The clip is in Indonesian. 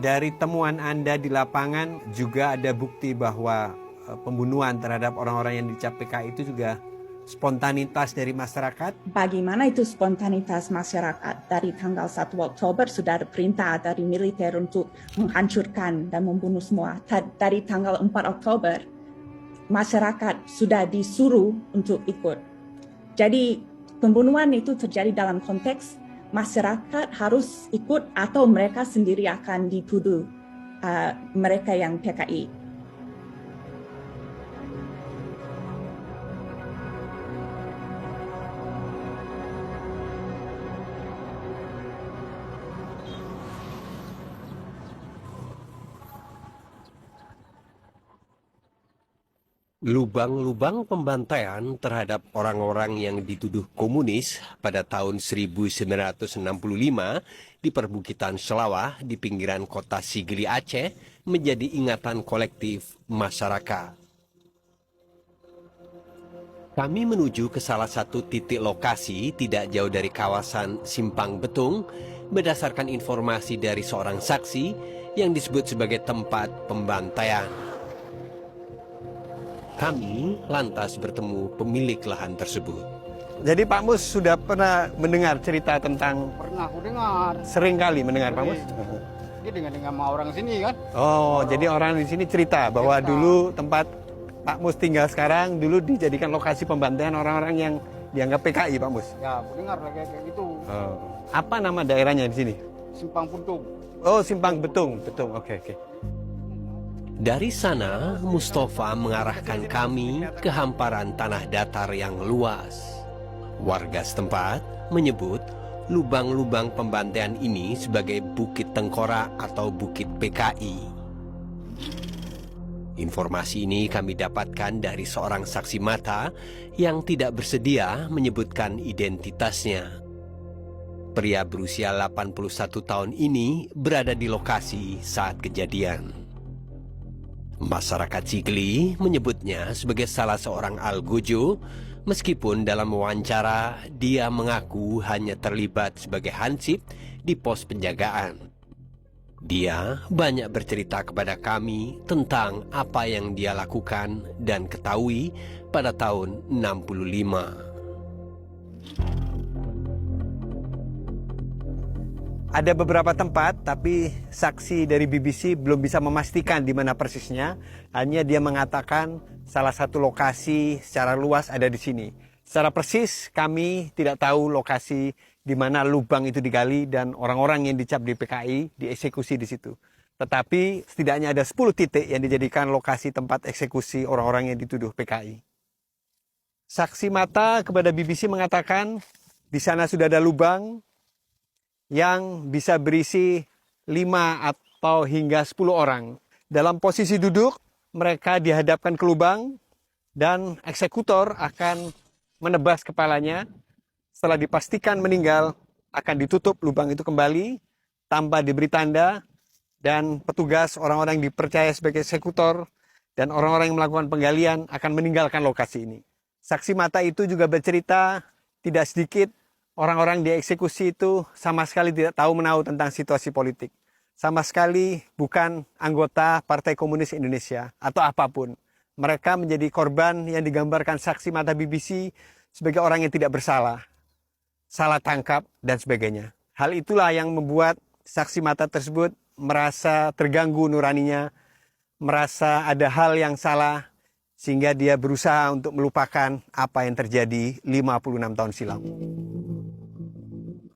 Dari temuan Anda di lapangan juga ada bukti bahwa pembunuhan terhadap orang-orang yang dicap PKI itu juga spontanitas dari masyarakat? Bagaimana itu spontanitas masyarakat? Dari tanggal 1 Oktober sudah ada perintah dari militer untuk menghancurkan dan membunuh semua. Dari tanggal 4 Oktober, masyarakat sudah disuruh untuk ikut. Jadi pembunuhan itu terjadi dalam konteks masyarakat harus ikut atau mereka sendiri akan dituduh mereka yang PKI. Lubang-lubang pembantaian terhadap orang-orang yang dituduh komunis pada tahun 1965 di perbukitan Selawah di pinggiran kota Sigli Aceh menjadi ingatan kolektif masyarakat. Kami menuju ke salah satu titik lokasi tidak jauh dari kawasan Simpang Betung berdasarkan informasi dari seorang saksi yang disebut sebagai tempat pembantaian. Kami lantas bertemu pemilik lahan tersebut. Jadi Pak Mus sudah pernah mendengar cerita tentang... Pernah aku dengar. Sering kali mendengar Pak Mus? Dia dengan sama orang sini kan. Jadi orang di sini cerita bahwa dulu tempat Pak Mus tinggal sekarang dulu dijadikan lokasi pembantaian orang-orang yang dianggap PKI, Pak Mus. Ya, aku dengar kayak gitu. Apa nama daerahnya di sini? Simpang Puntung. Oh, Simpang Betung. Oke. Dari sana, Mustafa mengarahkan kami ke hamparan tanah datar yang luas. Warga setempat menyebut lubang-lubang pembantaian ini sebagai Bukit Tengkorak atau Bukit PKI. Informasi ini kami dapatkan dari seorang saksi mata yang tidak bersedia menyebutkan identitasnya. Pria berusia 81 tahun ini berada di lokasi saat kejadian. Masyarakat Sigli menyebutnya sebagai salah seorang algojo, meskipun dalam wawancara dia mengaku hanya terlibat sebagai hansip di pos penjagaan. Dia banyak bercerita kepada kami tentang apa yang dia lakukan dan ketahui pada tahun 65. Ada beberapa tempat, tapi saksi dari BBC belum bisa memastikan di mana persisnya. Hanya dia mengatakan salah satu lokasi secara luas ada di sini. Secara persis kami tidak tahu lokasi di mana lubang itu digali dan orang-orang yang dicap di PKI dieksekusi di situ. Tetapi setidaknya ada 10 titik yang dijadikan lokasi tempat eksekusi orang-orang yang dituduh PKI. Saksi mata kepada BBC mengatakan di sana sudah ada lubang yang bisa berisi 5 atau hingga 10 orang. Dalam posisi duduk, mereka dihadapkan ke lubang dan eksekutor akan menebas kepalanya. Setelah dipastikan meninggal, akan ditutup lubang itu kembali, tanpa diberi tanda, dan petugas orang-orang yang dipercaya sebagai eksekutor dan orang-orang yang melakukan penggalian akan meninggalkan lokasi ini. Saksi mata itu juga bercerita tidak sedikit orang-orang dieksekusi itu sama sekali tidak tahu menahu tentang situasi politik. Sama sekali bukan anggota Partai Komunis Indonesia atau apapun. Mereka menjadi korban yang digambarkan saksi mata BBC sebagai orang yang tidak bersalah, salah tangkap, dan sebagainya. Hal itulah yang membuat saksi mata tersebut merasa terganggu nuraninya, merasa ada hal yang salah, sehingga dia berusaha untuk melupakan apa yang terjadi 56 tahun silam.